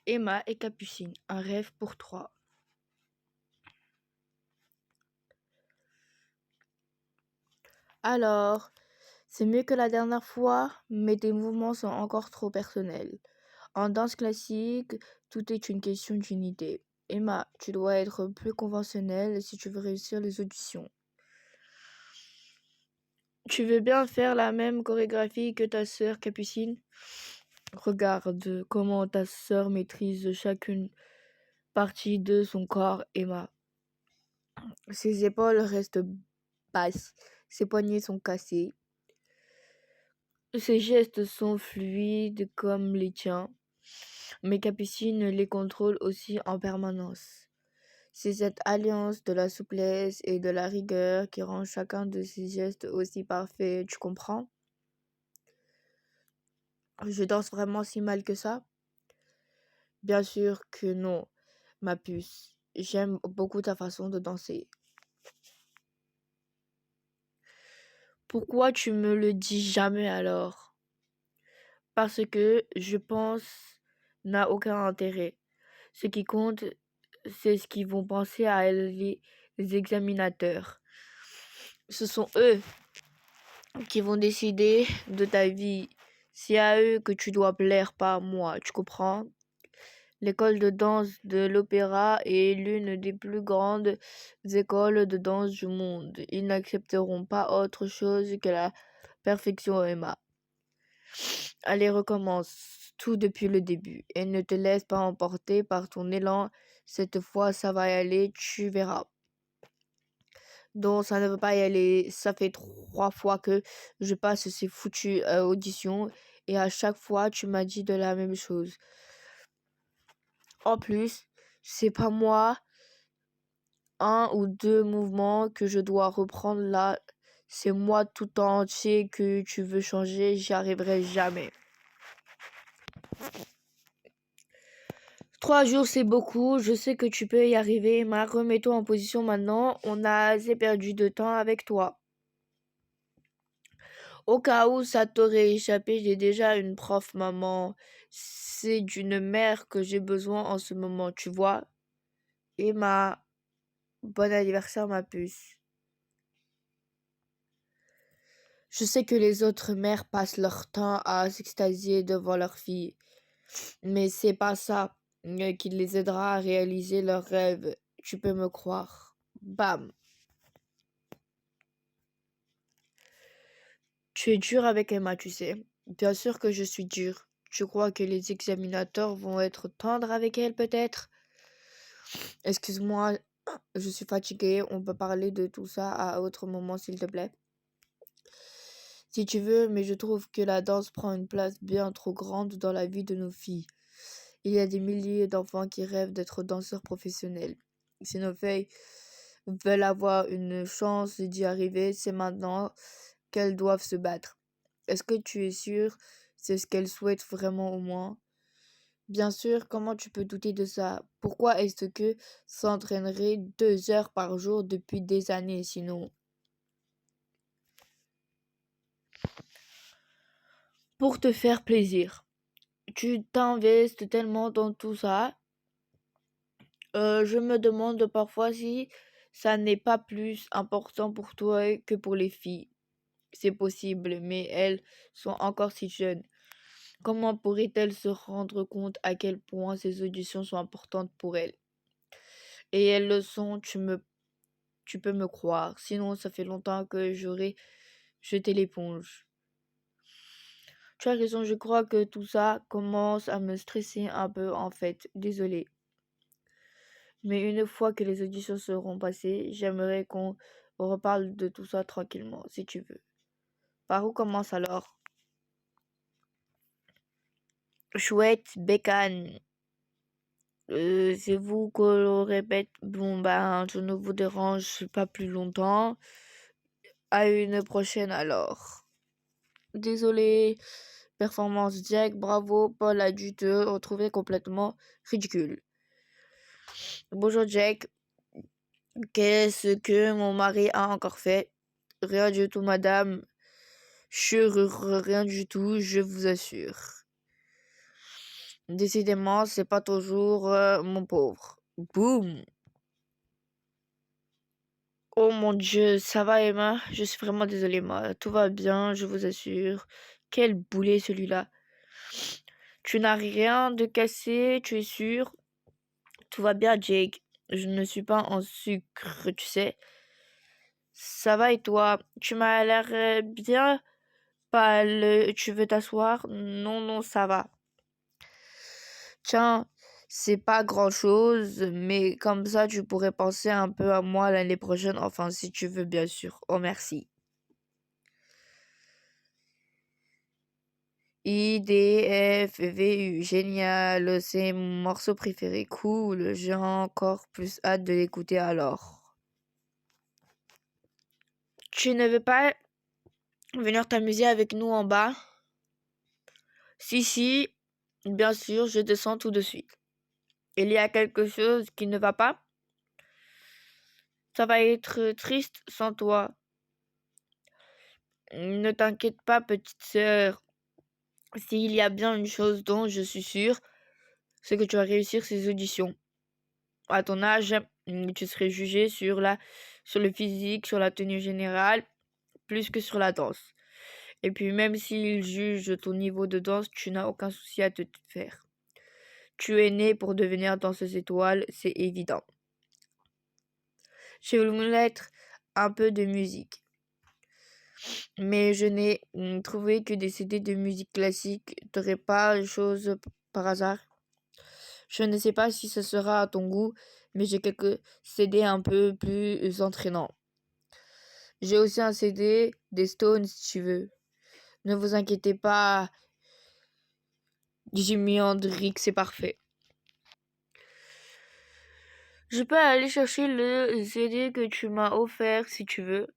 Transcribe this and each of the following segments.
Emma et Capucine, un rêve pour trois. Alors, c'est mieux que la dernière fois, mais tes mouvements sont encore trop personnels. En danse classique, tout est une question d'unité. Emma, tu dois être plus conventionnelle si tu veux réussir les auditions. Tu veux bien faire la même chorégraphie que ta sœur Capucine? Regarde comment ta sœur maîtrise chacune partie de son corps, Emma. Ses épaules restent basses, ses poignets sont cassés, ses gestes sont fluides comme les tiens, mais Capucine les contrôle aussi en permanence. C'est cette alliance de la souplesse et de la rigueur qui rend chacun de ses gestes aussi parfait, tu comprends? Je danse vraiment si mal que ça? Bien sûr que non, ma puce. J'aime beaucoup ta façon de danser. Pourquoi tu me le dis jamais alors? Parce que je pense n'a aucun intérêt. Ce qui compte, c'est ce qu'ils vont penser à les examinateurs. Ce sont eux qui vont décider de ta vie. C'est à eux que tu dois plaire, pas à moi, tu comprends? L'école de danse de l'opéra est l'une des plus grandes écoles de danse du monde. Ils n'accepteront pas autre chose que la perfection, Emma. Allez, recommence tout depuis le début et ne te laisse pas emporter par ton élan. Cette fois, ça va y aller, tu verras. Donc, ça ne veut pas y aller. Ça fait 3 fois que je passe ces foutues auditions et à chaque fois, tu m'as dit de la même chose. En plus, c'est pas moi, un ou deux mouvements que je dois reprendre là. C'est moi tout entier que tu veux changer. J'y arriverai jamais. 3 jours, c'est beaucoup. Je sais que tu peux y arriver. Emma, remets-toi en position maintenant. On a assez perdu de temps avec toi. Au cas où ça t'aurait échappé, j'ai déjà une prof, maman. C'est d'une mère que j'ai besoin en ce moment, tu vois. Emma, bon anniversaire, ma puce. Je sais que les autres mères passent leur temps à s'extasier devant leur fille, mais c'est pas ça qui les aidera à réaliser leurs rêves. Tu peux me croire. Bam. Tu es dur avec Emma, tu sais. Bien sûr que je suis dur. Tu crois que les examinateurs vont être tendres avec elle, peut-être? Excuse-moi, je suis fatiguée. On peut parler de tout ça à autre moment, s'il te plaît. Si tu veux, mais je trouve que la danse prend une place bien trop grande dans la vie de nos filles. Il y a des milliers d'enfants qui rêvent d'être danseurs professionnels. Si nos filles veulent avoir une chance d'y arriver, c'est maintenant qu'elles doivent se battre. Est-ce que tu es sûr c'est ce qu'elles souhaitent vraiment au moins? Bien sûr, comment tu peux douter de ça? Pourquoi est-ce que s'entraînerait 2 heures par jour depuis des années sinon? Pour te faire plaisir. Tu t'investis tellement dans tout ça. Je me demande parfois si ça n'est pas plus important pour toi que pour les filles. C'est possible, mais elles sont encore si jeunes. Comment pourrait-elle se rendre compte à quel point ces auditions sont importantes pour elles? Et elles le sont, tu peux me croire. Sinon, ça fait longtemps que j'aurais jeté l'éponge. Tu as raison, je crois que tout ça commence à me stresser un peu en fait. Désolée. Mais une fois que les auditions seront passées, j'aimerais qu'on reparle de tout ça tranquillement, si tu veux. Par où commence alors? Chouette, bécane. C'est vous que l'on répète. Bon, ben, je ne vous dérange pas plus longtemps. À une prochaine alors. Désolé. Performance Jack, bravo. Paul a dû te retrouver complètement ridicule. Bonjour Jack. Qu'est-ce que mon mari a encore fait? Rien du tout, madame. Rien du tout, je vous assure. Décidément, c'est pas toujours mon pauvre. Boum! Oh mon Dieu, ça va Emma? Je suis vraiment désolée, moi. Tout va bien, je vous assure. Quel boulet celui-là. Tu n'as rien de cassé, tu es sûr? Tout va bien, Jake. Je ne suis pas en sucre, tu sais. Ça va et toi? Tu m'as l'air bien pâle. Tu veux t'asseoir? Non, non, ça va. Tiens, c'est pas grand-chose, mais comme ça, tu pourrais penser un peu à moi l'année prochaine. Enfin, si tu veux, bien sûr. Oh, merci. I, D, F, V, U. Génial. C'est mon morceau préféré. Cool. J'ai encore plus hâte de l'écouter alors. Tu ne veux pas venir t'amuser avec nous en bas? Si, si. Bien sûr, je descends tout de suite. Il y a quelque chose qui ne va pas? Ça va être triste sans toi. Ne t'inquiète pas, petite sœur. S'il y a bien une chose dont je suis sûre, c'est que tu vas réussir ces auditions. À ton âge, tu serais jugé sur le physique, sur la tenue générale, plus que sur la danse. Et puis même s'ils jugent ton niveau de danse, tu n'as aucun souci à te faire. Tu es né pour devenir danseuse étoile, c'est évident. Je voulu mettre un peu de musique, mais je n'ai trouvé que des CD de musique classique. T'aurais pas chose par hasard? Je ne sais pas si ce sera à ton goût, mais j'ai quelques CD un peu plus entraînants. J'ai aussi un CD des Stones si tu veux. Ne vous inquiétez pas, Jimi Hendrix, c'est parfait. Je peux aller chercher le CD que tu m'as offert si tu veux.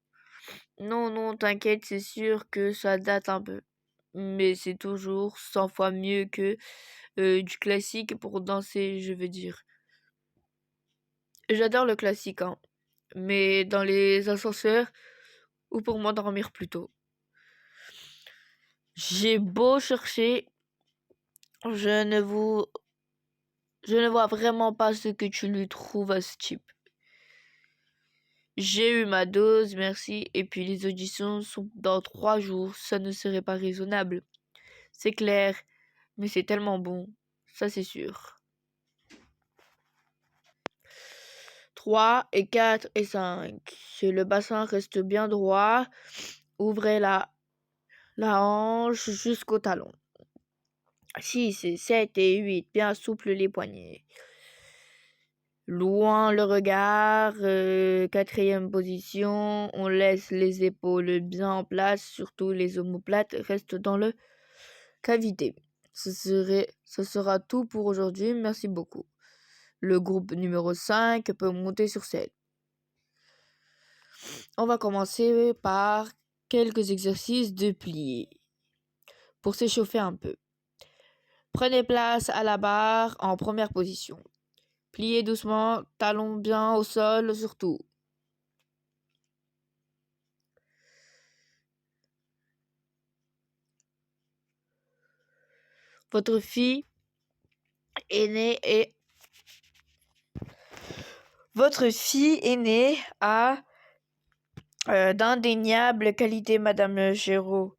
Non, non, t'inquiète, c'est sûr que ça date un peu. Mais c'est toujours 100 fois mieux que du classique pour danser, je veux dire. J'adore le classique, hein. Mais dans les ascenseurs ou pour m'endormir plutôt. J'ai beau chercher, je ne vous... Je ne vois vraiment pas ce que tu lui trouves à ce type. J'ai eu ma dose, merci, et puis les auditions sont dans 3 jours, ça ne serait pas raisonnable. C'est clair, mais c'est tellement bon, ça c'est sûr. 3 et 4 et 5. Si le bassin reste bien droit, ouvrez la hanche jusqu'au talon. 6 et 7 et 8, bien souple les poignets. Loin le regard, 4e position, on laisse les épaules bien en place, surtout les omoplates restent dans le cavité. Ce sera tout pour aujourd'hui, merci beaucoup. Le groupe numéro 5 peut monter sur scène. On va commencer par quelques exercices de pliés pour s'échauffer un peu. Prenez place à la barre en première position. Pliez doucement, talons bien au sol surtout. Votre fille aînée a d'indéniables qualités, Madame Géraud,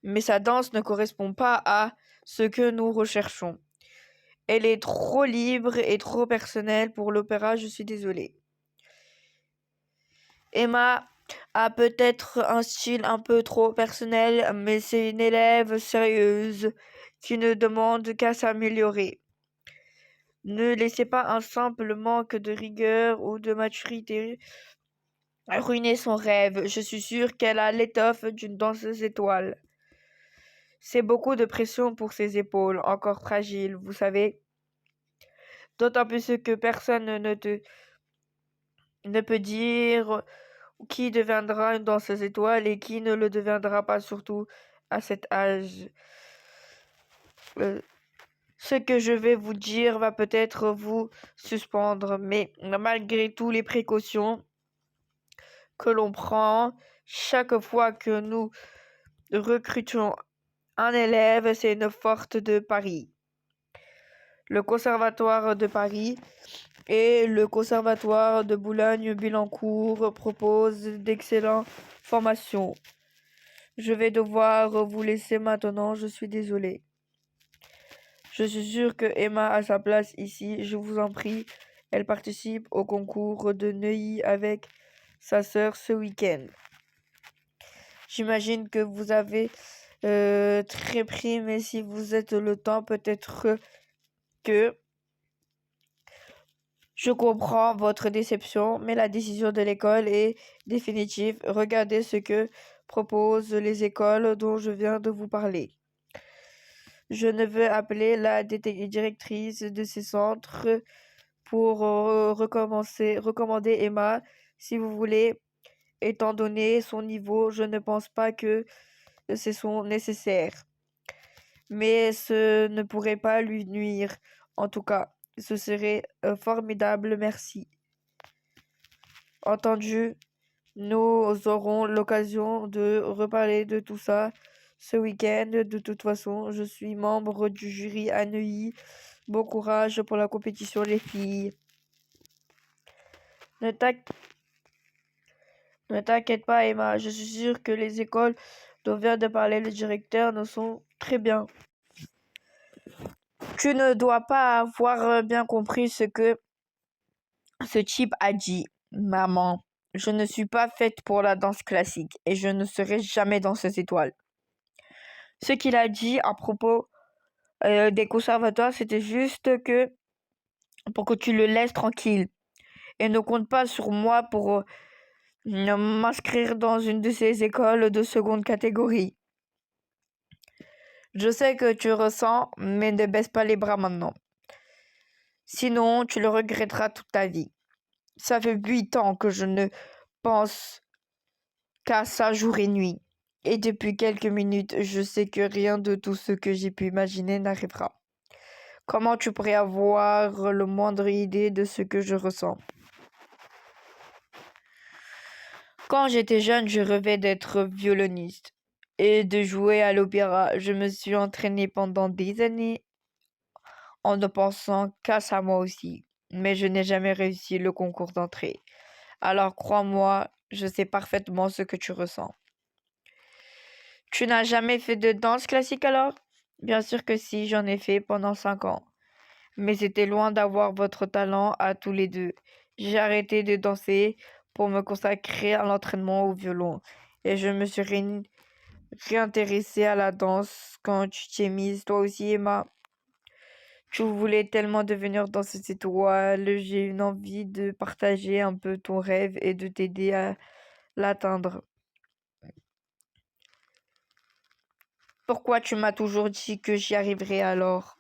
mais sa danse ne correspond pas à ce que nous recherchons. Elle est trop libre et trop personnelle pour l'opéra, je suis désolée. Emma a peut-être un style un peu trop personnel, mais c'est une élève sérieuse qui ne demande qu'à s'améliorer. Ne laissez pas un simple manque de rigueur ou de maturité ruiner son rêve. Je suis sûre qu'elle a l'étoffe d'une danseuse étoile. C'est beaucoup de pression pour ses épaules, encore fragiles, vous savez. D'autant plus que personne ne peut dire qui deviendra une danseuse étoile et qui ne le deviendra pas, surtout à cet âge. Ce que je vais vous dire va peut-être vous suspendre, mais malgré toutes les précautions que l'on prend, chaque fois que nous recrutons un élève, c'est une forte de pari. le Conservatoire de Paris et le Conservatoire de Boulogne-Billancourt proposent d'excellentes formations. Je vais devoir vous laisser maintenant, je suis désolée. Je suis sûre que Emma a sa place ici, je vous en prie. Elle participe au concours de Neuilly avec sa sœur ce week-end. J'imagine que vous avez très pris, mais si vous êtes le temps, peut-être que je comprends votre déception, mais la décision de l'école est définitive. Regardez ce que proposent les écoles dont je viens de vous parler. Je ne veux appeler la directrice de ces centres pour recommander Emma, si vous voulez. Étant donné son niveau, je ne pense pas que c'est son nécessaire. Mais ce ne pourrait pas lui nuire. En tout cas, ce serait formidable, merci. Entendu, nous aurons l'occasion de reparler de tout ça ce week-end. De toute façon, je suis membre du jury à Neuilly. Bon courage pour la compétition, les filles. Ne t'inquiète pas, Emma. Je suis sûre que les écoles dont vient de parler le directeur ne sont très bien. Tu ne dois pas avoir bien compris ce que ce type a dit. Maman, je ne suis pas faite pour la danse classique et je ne serai jamais dans ces étoiles. Ce qu'il a dit à propos des conservatoires, c'était juste que pour que tu le laisses tranquille et ne compte pas sur moi pour m'inscrire dans une de ces écoles de seconde catégorie. Je sais que tu ressens, mais ne baisse pas les bras maintenant. Sinon, tu le regretteras toute ta vie. Ça fait 8 ans que je ne pense qu'à ça jour et nuit. Et depuis quelques minutes, je sais que rien de tout ce que j'ai pu imaginer n'arrivera. Comment tu pourrais avoir le moindre idée de ce que je ressens? Quand j'étais jeune, je rêvais d'être violoniste et de jouer à l'opéra. Je me suis entraînée pendant des années en ne pensant qu'à ça moi aussi. Mais je n'ai jamais réussi le concours d'entrée. Alors crois-moi, je sais parfaitement ce que tu ressens. Tu n'as jamais fait de danse classique alors? Bien sûr que si, j'en ai fait pendant 5 ans. Mais c'était loin d'avoir votre talent à tous les deux. J'ai arrêté de danser pour me consacrer à l'entraînement au violon. Et je me suis réintéressée à la danse quand tu t'y es mise. Toi aussi, Emma, tu voulais tellement devenir danseuse étoile. J'ai une envie de partager un peu ton rêve et de t'aider à l'atteindre. Pourquoi tu m'as toujours dit que j'y arriverais alors?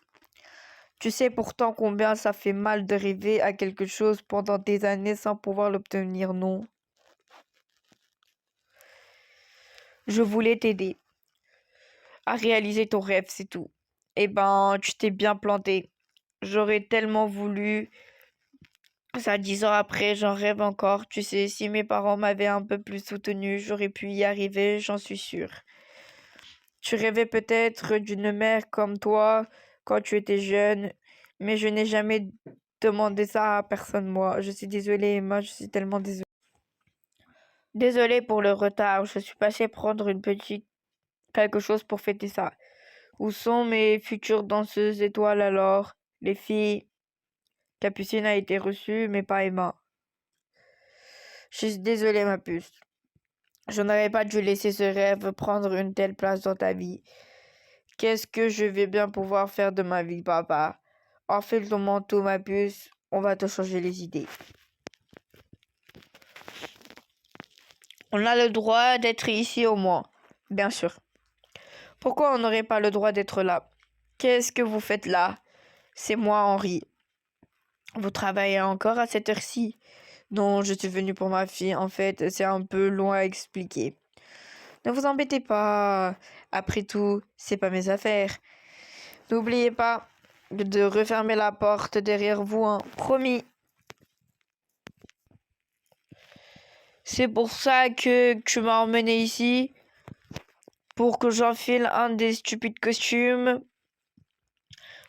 Tu sais pourtant combien ça fait mal de rêver à quelque chose pendant des années sans pouvoir l'obtenir, non? Je voulais t'aider à réaliser ton rêve, c'est tout. Eh ben, tu t'es bien planté. J'aurais tellement voulu. Ça, 10 ans après, j'en rêve encore. Tu sais, si mes parents m'avaient un peu plus soutenu, j'aurais pu y arriver, j'en suis sûre. Tu rêvais peut-être d'une mère comme toi quand tu étais jeune, mais je n'ai jamais demandé ça à personne, moi. Je suis désolée, Emma, je suis tellement désolée. Désolée pour le retard, je suis passée prendre une petite quelque chose pour fêter ça. Où sont mes futures danseuses étoiles alors? Les filles, Capucine a été reçue, mais pas Emma. Je suis désolée, ma puce. Je n'aurais pas dû laisser ce rêve prendre une telle place dans ta vie. Qu'est-ce que je vais bien pouvoir faire de ma vie, papa? Enfile ton manteau, ma puce, on va te changer les idées. On a le droit d'être ici au moins, bien sûr. Pourquoi on n'aurait pas le droit d'être là? Qu'est-ce que vous faites là? C'est moi, Henri. Vous travaillez encore à cette heure-ci? Non, je suis venue pour ma fille. En fait, c'est un peu long à expliquer. Ne vous embêtez pas. Après tout, c'est pas mes affaires. N'oubliez pas de refermer la porte derrière vous, hein. Promis. C'est pour ça que tu m'as emmené ici. Pour que j'enfile un des stupides costumes.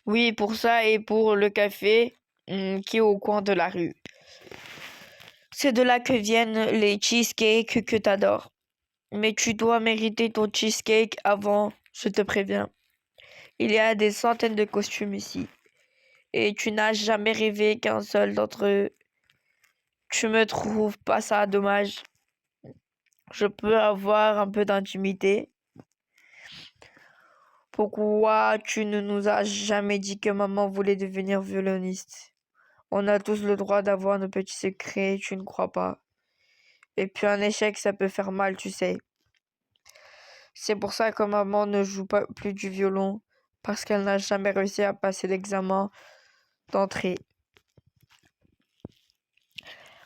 Oui, pour ça et pour le café qui est au coin de la rue. C'est de là que viennent les cheesecakes que t'adores. Mais tu dois mériter ton cheesecake avant, je te préviens. Il y a des centaines de costumes ici. Et tu n'as jamais rêvé qu'un seul d'entre eux. Tu me trouves pas ça dommage? Je peux avoir un peu d'intimité? Pourquoi tu ne nous as jamais dit que maman voulait devenir violoniste? On a tous le droit d'avoir nos petits secrets, tu ne crois pas? Et puis un échec, ça peut faire mal, tu sais. C'est pour ça que maman ne joue pas plus du violon, parce qu'elle n'a jamais réussi à passer l'examen d'entrée.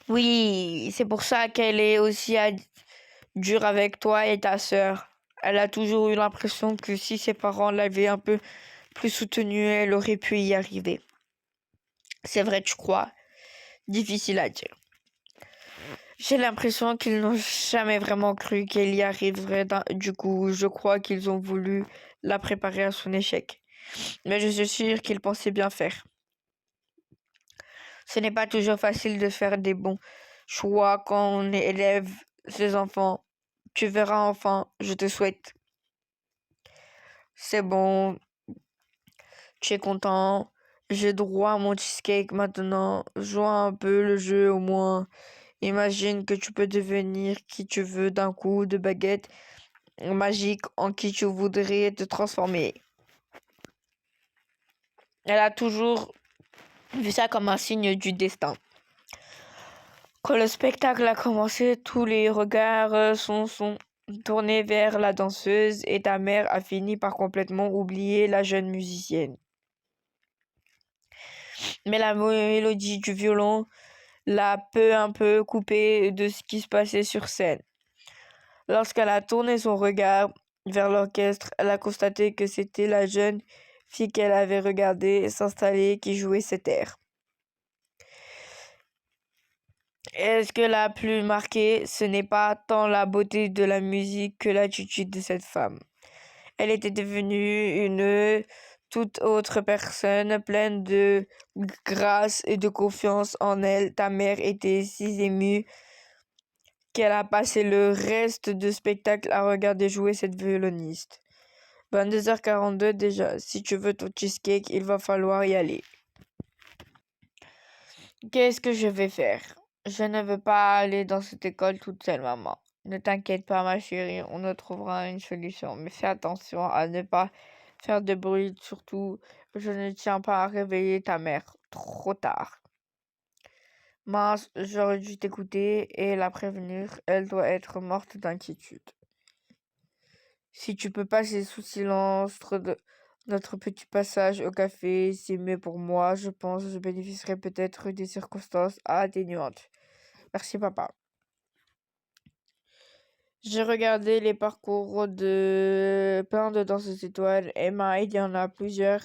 Oui, c'est pour ça qu'elle est aussi dure avec toi et ta sœur. Elle a toujours eu l'impression que si ses parents l'avaient un peu plus soutenue, elle aurait pu y arriver. C'est vrai, tu crois? Difficile à dire. J'ai l'impression qu'ils n'ont jamais vraiment cru qu'elle y arriverait. Du coup, je crois qu'ils ont voulu la préparer à son échec. Mais je suis sûre qu'ils pensaient bien faire. Ce n'est pas toujours facile de faire des bons choix quand on élève ses enfants. Tu verras enfin, je te souhaite. C'est bon, tu es content. J'ai droit à mon cheesecake maintenant. Joue un peu le jeu au moins. Imagine que tu peux devenir qui tu veux d'un coup de baguette magique en qui tu voudrais te transformer. Elle a toujours vu ça comme un signe du destin. Quand le spectacle a commencé, tous les regards sont tournés vers la danseuse et ta mère a fini par complètement oublier la jeune musicienne. Mais la mélodie du violon l'a peu un peu coupée de ce qui se passait sur scène. Lorsqu'elle a tourné son regard vers l'orchestre, elle a constaté que c'était la jeune fille qu'elle avait regardée s'installer qui jouait cet air. Et ce que l'a plus marqué, ce n'est pas tant la beauté de la musique que l'attitude de cette femme. Elle était devenue une toute autre personne, pleine de grâce et de confiance en elle. Ta mère était si émue qu'elle a passé le reste du spectacle à regarder jouer cette violoniste. 22h42 déjà. Si tu veux ton cheesecake, il va falloir y aller. Qu'est-ce que je vais faire? Je ne veux pas aller dans cette école toute seule, maman. Ne t'inquiète pas, ma chérie, on ne trouvera une solution. Mais fais attention à ne pas faire de bruit. Surtout, je ne tiens pas à réveiller ta mère trop tard. Mince, j'aurais dû t'écouter et la prévenir. Elle doit être morte d'inquiétude. Si tu peux passer sous silence notre petit passage au café, c'est mieux pour moi. Je pense que je bénéficierai peut-être des circonstances atténuantes. Merci, papa. J'ai regardé les parcours de plein de danseuses étoiles. Emma, il y en a plusieurs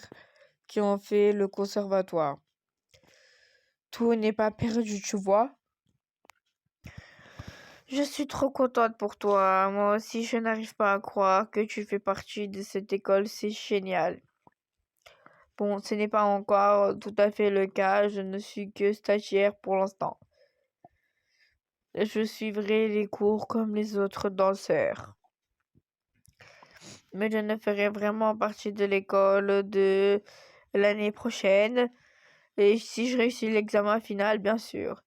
qui ont fait le conservatoire. Tout n'est pas perdu, tu vois. Je suis trop contente pour toi. Moi aussi, je n'arrive pas à croire que tu fais partie de cette école. C'est génial. Bon, ce n'est pas encore tout à fait le cas. Je ne suis que stagiaire pour l'instant. Je suivrai les cours comme les autres danseurs. Mais je ne ferai vraiment partie de l'école de l'année prochaine. Et si je réussis l'examen final, bien sûr.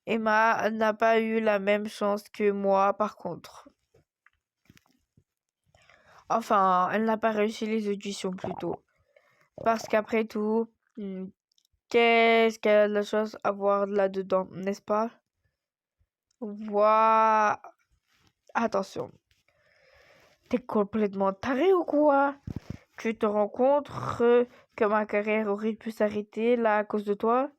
Emma n'a pas eu la même chance que moi, par contre. Enfin, elle n'a pas réussi les auditions plutôt. Parce qu'après tout, qu'est-ce qu'elle a de la chance à voir là-dedans, n'est-ce pas? Voilà. Attention. T'es complètement taré ou quoi? Tu te rends compte que ma carrière aurait pu s'arrêter là à cause de toi?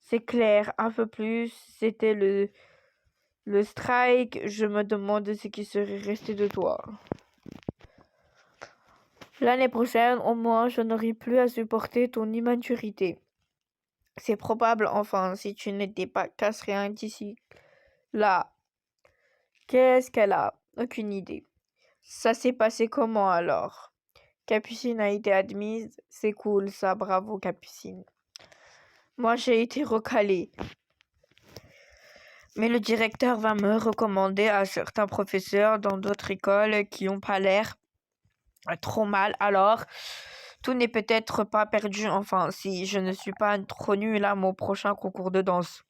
C'est clair, un peu plus, c'était le strike. Je me demande ce qui serait resté de toi. L'année prochaine, au moins, je n'aurai plus à supporter ton immaturité. C'est probable, enfin, si tu n'étais pas casserait d'ici. Là, qu'est-ce qu'elle a? Aucune idée. Ça s'est passé comment alors? Capucine a été admise. C'est cool, ça. Bravo, Capucine. Moi, j'ai été recalée. Mais le directeur va me recommander à certains professeurs dans d'autres écoles qui n'ont pas l'air trop mal. Alors, tout n'est peut-être pas perdu. Enfin, si je ne suis pas trop nulle à mon prochain concours de danse.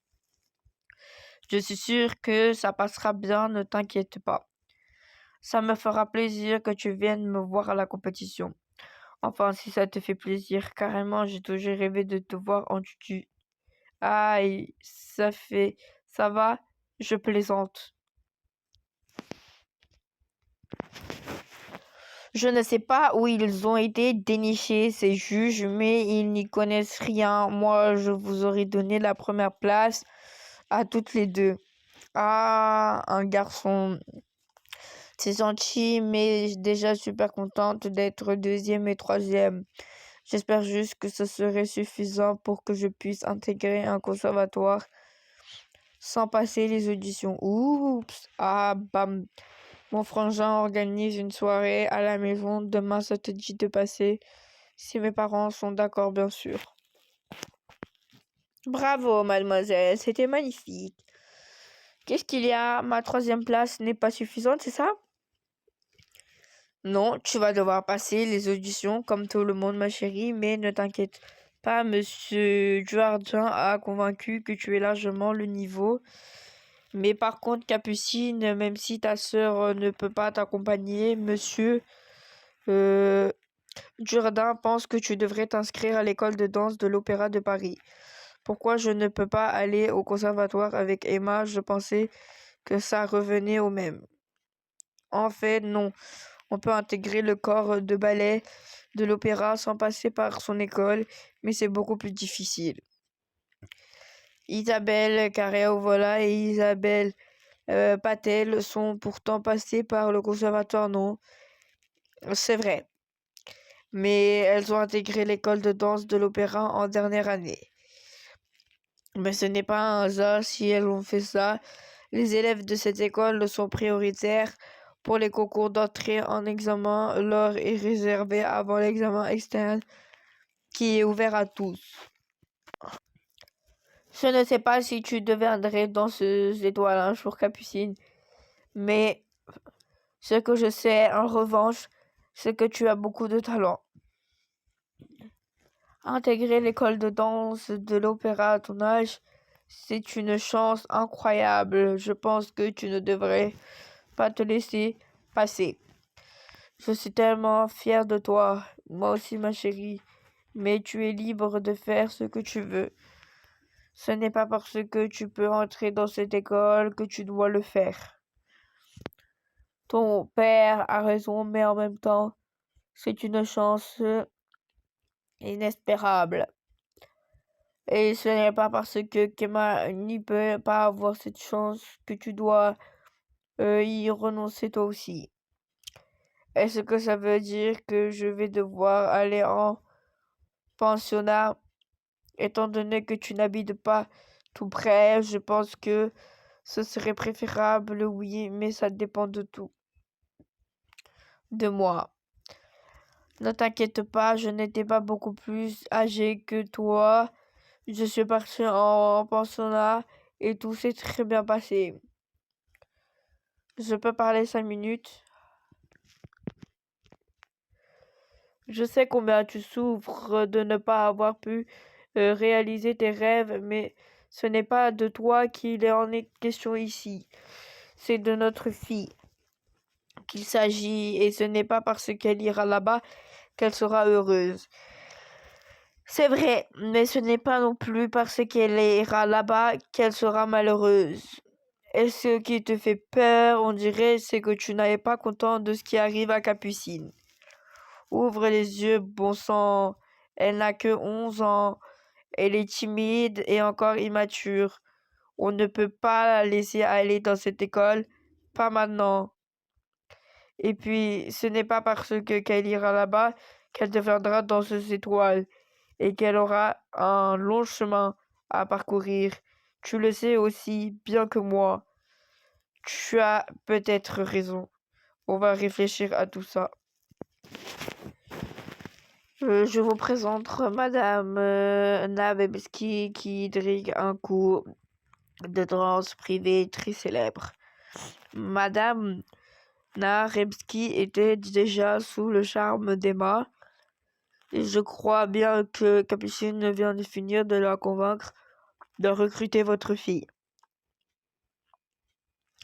Je suis sûre que ça passera bien, ne t'inquiète pas. Ça me fera plaisir que tu viennes me voir à la compétition. Enfin, si ça te fait plaisir, carrément, j'ai toujours rêvé de te voir en tutu. Aïe, ça va, je plaisante. Je ne sais pas où ils ont été dénichés, ces juges, mais ils n'y connaissent rien. Moi, je vous aurais donné la première place à toutes les deux. Ah, un garçon. C'est gentil, mais déjà super contente d'être deuxième et troisième. J'espère juste que ce serait suffisant pour que je puisse intégrer un conservatoire sans passer les auditions. Oups, ah bam. Mon frangin organise une soirée à la maison. Demain, ça te dit de passer? Si mes parents sont d'accord, bien sûr. Bravo, mademoiselle, c'était magnifique. Qu'est-ce qu'il y a? Ma troisième place n'est pas suffisante, c'est ça? Non, tu vas devoir passer les auditions comme tout le monde, ma chérie, mais ne t'inquiète pas, Monsieur Dujardin a convaincu que tu es largement le niveau. Mais par contre, Capucine, même si ta sœur ne peut pas t'accompagner, Monsieur Dujardin pense que tu devrais t'inscrire à l'école de danse de l'Opéra de Paris. Pourquoi je ne peux pas aller au conservatoire avec Emma? Je pensais que ça revenait au même. En fait, non. On peut intégrer le corps de ballet de l'opéra sans passer par son école, mais c'est beaucoup plus difficile. Isabelle Carré-Ovola et Isabelle Patel sont pourtant passées par le conservatoire, non? C'est vrai. Mais elles ont intégré l'école de danse de l'opéra en dernière année. Mais ce n'est pas un hasard si elles ont fait ça. Les élèves de cette école sont prioritaires pour les concours d'entrée en examen. L'heure est réservée avant l'examen externe qui est ouvert à tous. Je ne sais pas si tu deviendrais danseuse étoile un jour, Capucine, mais ce que je sais, en revanche, c'est que tu as beaucoup de talent. Intégrer l'école de danse de l'opéra à ton âge, c'est une chance incroyable. Je pense que tu ne devrais pas te laisser passer. Je suis tellement fière de toi, moi aussi ma chérie, mais tu es libre de faire ce que tu veux. Ce n'est pas parce que tu peux entrer dans cette école que tu dois le faire. Ton père a raison, mais en même temps, c'est une chance inespérable. Et ce n'est pas parce que Kema n'y peut pas avoir cette chance que tu dois y renoncer toi aussi. Est-ce que ça veut dire que je vais devoir aller en pensionnat? Étant donné que tu n'habites pas tout près, je pense que ce serait préférable, oui, mais ça dépend de tout. De moi. Ne t'inquiète pas, je n'étais pas beaucoup plus âgée que toi. Je suis partie en pensionnat et tout s'est très bien passé. Je peux parler 5 minutes? Je sais combien tu souffres de ne pas avoir pu réaliser tes rêves, mais ce n'est pas de toi qu'il en est question ici. C'est de notre fille qu'il s'agit, et ce n'est pas parce qu'elle ira là-bas qu'elle sera heureuse. C'est vrai, mais ce n'est pas non plus parce qu'elle ira là-bas qu'elle sera malheureuse. Et ce qui te fait peur, on dirait, c'est que tu n'es pas content de ce qui arrive à Capucine. Ouvre les yeux, bon sang. Elle n'a que 11 ans. Elle est timide et encore immature. On ne peut pas la laisser aller dans cette école. Pas maintenant. Et puis, ce n'est pas parce qu'elle ira là-bas qu'elle deviendra danseuse étoile et qu'elle aura un long chemin à parcourir. Tu le sais aussi bien que moi. Tu as peut-être raison. On va réfléchir à tout ça. Je vous présente Madame Nabebski qui dirige un cours de danse privé très célèbre. Madame Narebski était déjà sous le charme d'Emma, et je crois bien que Capucine vient de finir de la convaincre de recruter votre fille.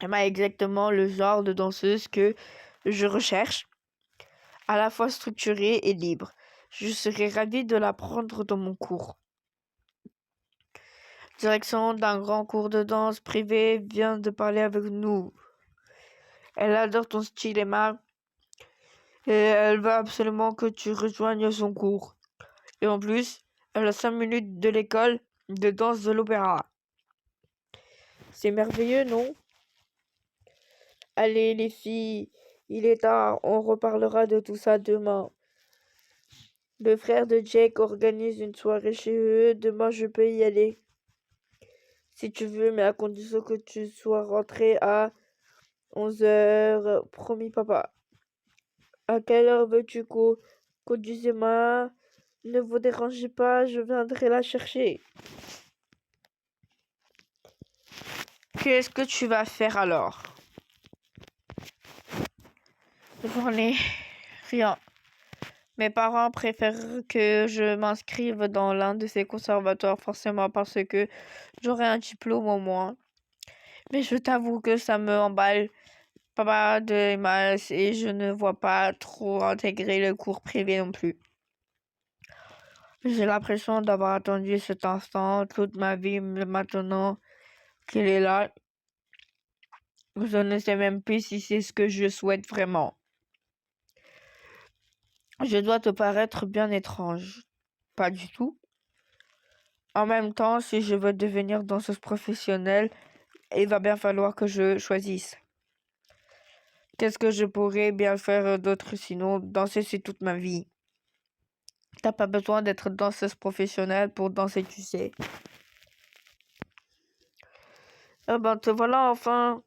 Emma est exactement le genre de danseuse que je recherche, à la fois structurée et libre. Je serais ravie de la prendre dans mon cours. Direction d'un grand cours de danse privé vient de parler avec nous. Elle adore ton style, Emma, et elle veut absolument que tu rejoignes son cours. Et en plus, elle a 5 minutes de l'école de danse de l'opéra. C'est merveilleux, non? Allez, les filles, il est tard, on reparlera de tout ça demain. Le frère de Jake organise une soirée chez eux. Demain, je peux y aller. Si tu veux, mais à condition que tu sois rentré à 11h. Promis, papa. À quelle heure veux-tu qu'on conduise Emma? Ne vous dérangez pas, je viendrai la chercher. Qu'est-ce que tu vas faire alors? J'en ai rien. Mes parents préfèrent que je m'inscrive dans l'un de ces conservatoires forcément parce que j'aurai un diplôme au moins. Mais je t'avoue que ça me emballe pas de masse et je ne vois pas trop intégrer le cours privé non plus. J'ai l'impression d'avoir attendu cet instant toute ma vie, mais maintenant qu'il est là, je ne sais même plus si c'est ce que je souhaite vraiment. Je dois te paraître bien étrange. Pas du tout. En même temps, si je veux devenir danseuse professionnelle, il va bien falloir que je choisisse. Qu'est-ce que je pourrais bien faire d'autre sinon danser c'est toute ma vie? T'as pas besoin d'être danseuse professionnelle pour danser, tu sais. Ah ben te voilà enfin.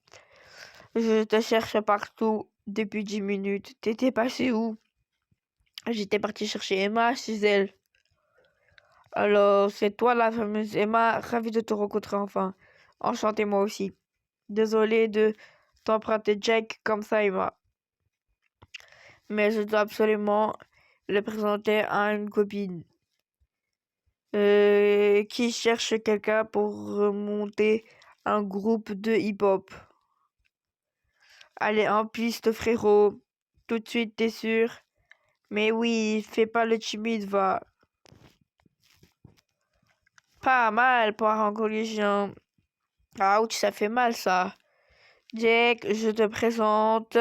Je te cherche partout depuis 10 minutes. T'étais passé où? J'étais partie chercher Emma chez elle. Alors, c'est toi la fameuse Emma, ravie de te rencontrer enfin. Enchantée moi aussi. Désolée de t'emprunter Jack comme ça, Emma. Mais je dois absolument le présenter à une copine qui cherche quelqu'un pour monter un groupe de hip-hop. Allez, en piste, frérot. Tout de suite, t'es sûr? Mais oui, fais pas le timide, va. Pas mal, poire en collision. Ouch, ça fait mal, ça. Jack, je te présente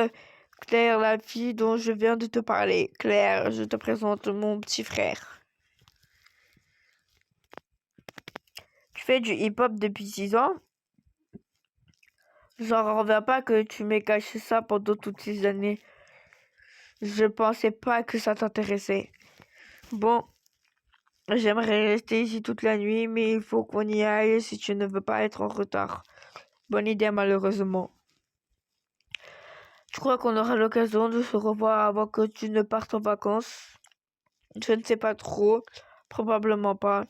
Claire, la fille dont je viens de te parler. Claire, je te présente mon petit frère. Tu fais du hip-hop depuis 6 ans? J'en reviens pas que tu m'aies caché ça pendant toutes ces années. Je pensais pas que ça t'intéressait. Bon, j'aimerais rester ici toute la nuit, mais il faut qu'on y aille si tu ne veux pas être en retard. Bonne idée, malheureusement. Je crois qu'on aura l'occasion de se revoir avant que tu ne partes en vacances. Je ne sais pas trop. Probablement pas.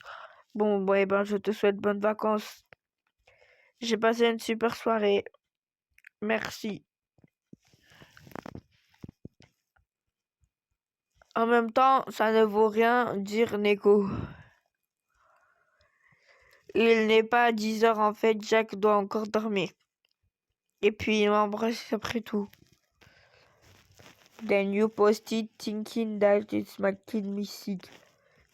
Bon, eh ben, je te souhaite bonnes vacances. J'ai passé une super soirée. Merci. En même temps, ça ne vaut rien dire Neko. Il n'est pas 10h en fait, Jack doit encore dormir. Et puis il m'embrasse après tout. Then you posted thinking that it's my kid missing.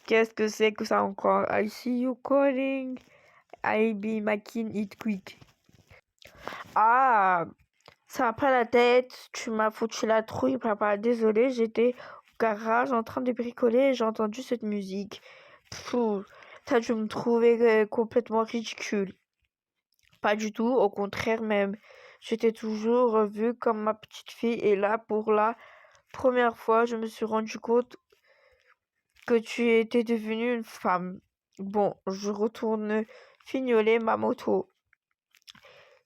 Qu'est-ce que c'est que ça encore? I see you calling. I be making it quick. Ah, ça va pas la tête. Tu m'as foutu la trouille, papa. Désolé, j'étais au garage en train de bricoler et j'ai entendu cette musique. Pfff, t'as dû me trouver complètement ridicule. Pas du tout, au contraire même. Je t'ai toujours vue comme ma petite fille et là, pour la première fois, je me suis rendu compte que tu étais devenue une femme. Bon, je retourne fignoler ma moto.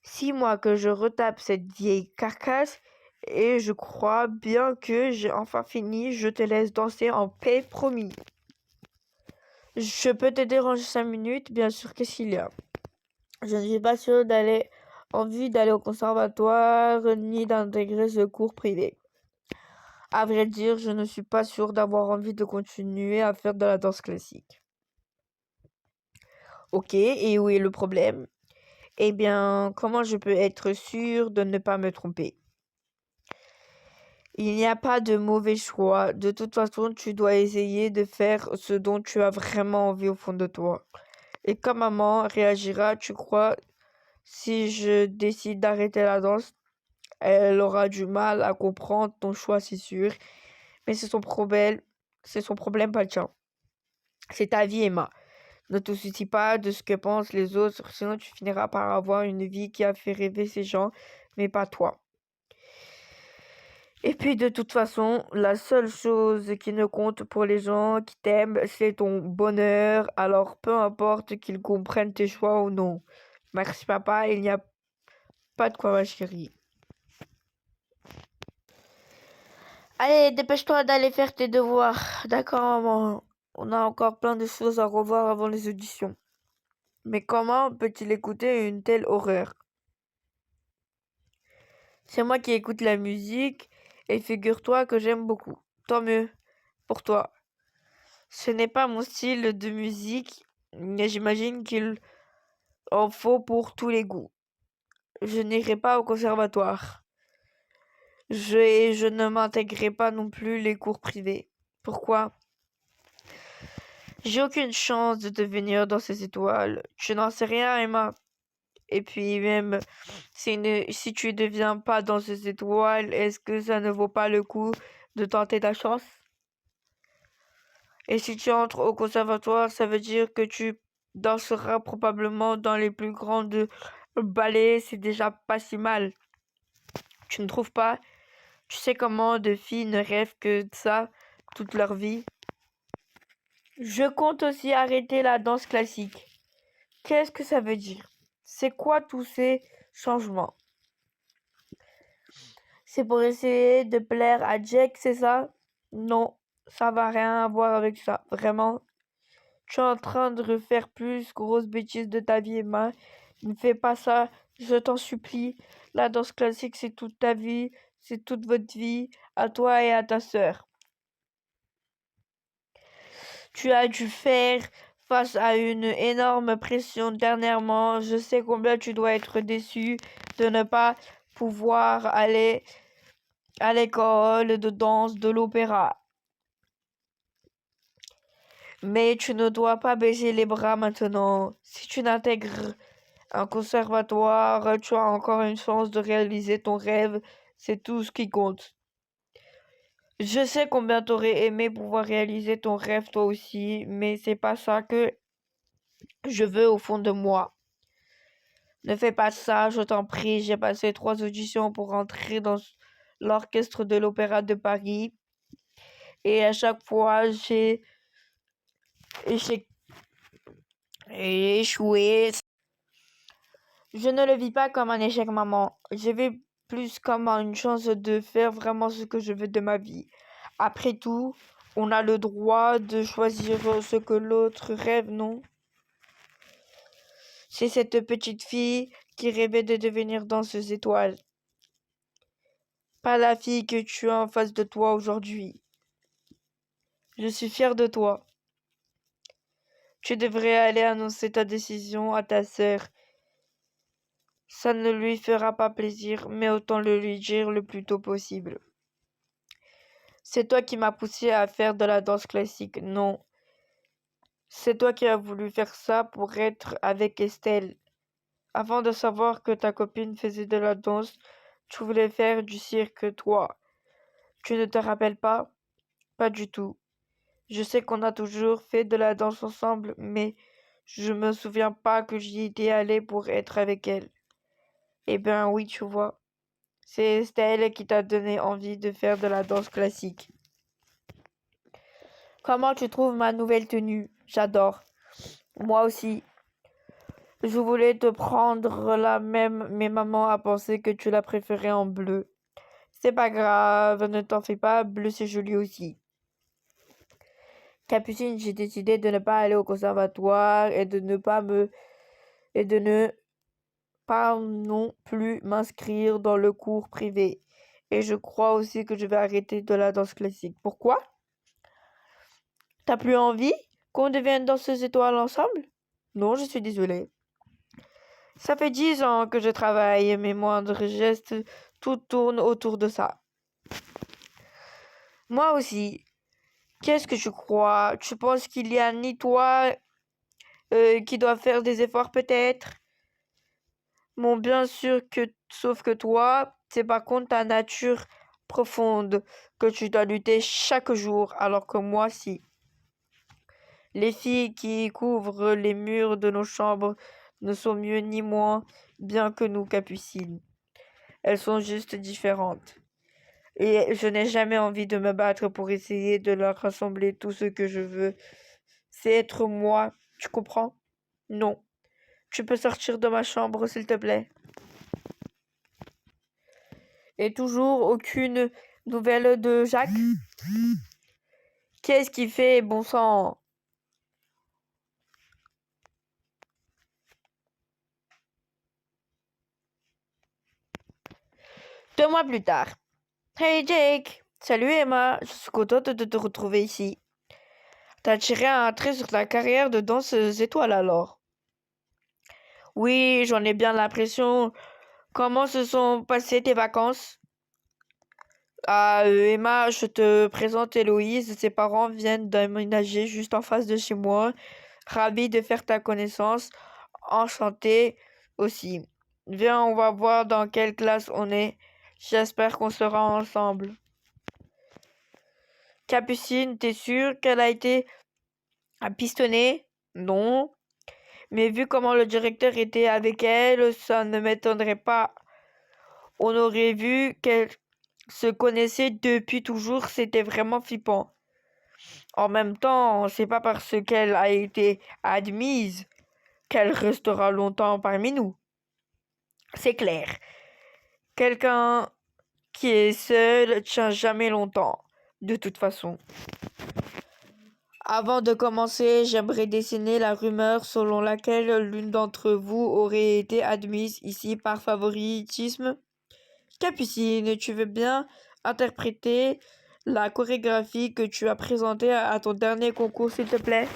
6 mois que je retape cette vieille carcasse Et je crois bien que j'ai enfin fini. Je te laisse danser en paix, promis. Je peux te déranger 5 minutes, bien sûr, qu'est-ce qu'il y a? Je ne suis pas sûre envie d'aller au conservatoire ni d'intégrer ce cours privé. À vrai dire, je ne suis pas sûre d'avoir envie de continuer à faire de la danse classique. Ok, et où est le problème? Eh bien, comment je peux être sûre de ne pas me tromper? Il n'y a pas de mauvais choix. De toute façon, tu dois essayer de faire ce dont tu as vraiment envie au fond de toi. Et comme maman réagira, tu crois, si je décide d'arrêter la danse, elle aura du mal à comprendre ton choix, c'est sûr. Mais c'est son problème, pas le tien. C'est ta vie, Emma. Ne te soucie pas de ce que pensent les autres, sinon tu finiras par avoir une vie qui a fait rêver ces gens, mais pas toi. Et puis de toute façon, la seule chose qui ne compte pour les gens qui t'aiment, c'est ton bonheur. Alors peu importe qu'ils comprennent tes choix ou non. Merci papa, il n'y a pas de quoi ma chérie. Allez, dépêche-toi d'aller faire tes devoirs. D'accord, maman. On a encore plein de choses à revoir avant les auditions. Mais comment peut-il écouter une telle horreur? C'est moi qui écoute la musique et figure-toi que j'aime beaucoup. Tant mieux pour toi. Ce n'est pas mon style de musique, mais j'imagine qu'il en faut pour tous les goûts. Je n'irai pas au conservatoire. Je ne m'intégrerai pas non plus les cours privés. Pourquoi? J'ai aucune chance de devenir dans ces étoiles. Tu n'en sais rien, Emma. Et puis même, si tu ne deviens pas dans ces étoiles, est-ce que ça ne vaut pas le coup de tenter ta chance? Et si tu entres au conservatoire, ça veut dire que tu danseras probablement dans les plus grandes ballets. C'est déjà pas si mal. Tu ne trouves pas? Tu sais comment de filles ne rêvent que de ça toute leur vie? Je compte aussi arrêter la danse classique. Qu'est-ce que ça veut dire? C'est quoi tous ces changements? C'est pour essayer de plaire à Jack, c'est ça? Non, ça va rien avoir avec ça, vraiment. Tu es en train de refaire plus grosse bêtise de ta vie, Emma. Ne fais pas ça, je t'en supplie. La danse classique, c'est toute ta vie, c'est toute votre vie, à toi et à ta sœur. Tu as dû faire face à une énorme pression dernièrement. Je sais combien tu dois être déçu de ne pas pouvoir aller à l'école de danse de l'opéra. Mais tu ne dois pas baisser les bras maintenant. Si tu n'intègres un conservatoire, tu as encore une chance de réaliser ton rêve. C'est tout ce qui compte. Je sais combien t'aurais aimé pouvoir réaliser ton rêve toi aussi, mais c'est pas ça que je veux au fond de moi. Ne fais pas ça, je t'en prie. J'ai passé 3 auditions pour entrer dans l'orchestre de l'Opéra de Paris. Et à chaque fois, j'ai échoué. Je ne le vis pas comme un échec, maman. Je vis plus comme une chance de faire vraiment ce que je veux de ma vie. Après tout, on a le droit de choisir ce que l'autre rêve, non? C'est cette petite fille qui rêvait de devenir danseuse étoile. Pas la fille que tu as en face de toi aujourd'hui. Je suis fière de toi. Tu devrais aller annoncer ta décision à ta sœur. Ça ne lui fera pas plaisir, mais autant le lui dire le plus tôt possible. C'est toi qui m'as poussé à faire de la danse classique. Non. C'est toi qui as voulu faire ça pour être avec Estelle. Avant de savoir que ta copine faisait de la danse, tu voulais faire du cirque, toi. Tu ne te rappelles pas? Pas du tout. Je sais qu'on a toujours fait de la danse ensemble, mais je me souviens pas que j'y étais allée pour être avec elle. Eh bien oui, tu vois. C'est Estelle qui t'a donné envie de faire de la danse classique. Comment tu trouves ma nouvelle tenue? J'adore. Moi aussi. Je voulais te prendre la même, mais maman a pensé que tu la préférais en bleu. C'est pas grave, ne t'en fais pas, bleu c'est joli aussi. Capucine, j'ai décidé de ne pas aller au conservatoire et de ne pas non plus m'inscrire dans le cours privé. Et je crois aussi que je vais arrêter de la danse classique. Pourquoi? T'as plus envie qu'on devienne danseuse étoile ensemble? Non, je suis désolée. Ça fait 10 ans que je travaille, mes moindres gestes, tout tourne autour de ça. Moi aussi. Qu'est-ce que tu crois? Tu penses qu'il y a ni toi qui doit faire des efforts peut-être? Bon, bien sûr que, sauf que toi, c'est par contre ta nature profonde que tu dois lutter chaque jour, alors que moi, si. Les filles qui couvrent les murs de nos chambres ne sont mieux ni moins bien que nous, Capucines. Elles sont juste différentes. Et je n'ai jamais envie de me battre pour essayer de leur rassembler tout ce que je veux. C'est être moi, tu comprends? Non. Tu peux sortir de ma chambre, s'il te plaît. Et toujours aucune nouvelle de Jacques? Qu'est-ce qu'il fait, bon sang? Deux mois plus tard. Hey Jake! Salut Emma, je suis contente de te retrouver ici. T'as tiré un trait sur ta carrière de danseuse étoile alors? Oui, j'en ai bien l'impression. Comment se sont passées tes vacances? Ah, Emma, je te présente Héloïse. Ses parents viennent d'aménager juste en face de chez moi. Ravi de faire ta connaissance. Enchanté aussi. Viens, on va voir dans quelle classe on est. J'espère qu'on sera ensemble. Capucine, t'es sûre qu'elle a été pistonnée? Non. Mais vu comment le directeur était avec elle, ça ne m'étonnerait pas. On aurait vu qu'elle se connaissait depuis toujours, c'était vraiment flippant. En même temps, c'est pas parce qu'elle a été admise qu'elle restera longtemps parmi nous. C'est clair. Quelqu'un qui est seul tient jamais longtemps, de toute façon. Avant de commencer, j'aimerais dessiner la rumeur selon laquelle l'une d'entre vous aurait été admise ici par favoritisme. Capucine, tu veux bien interpréter la chorégraphie que tu as présentée à ton dernier concours, s'il te plaît?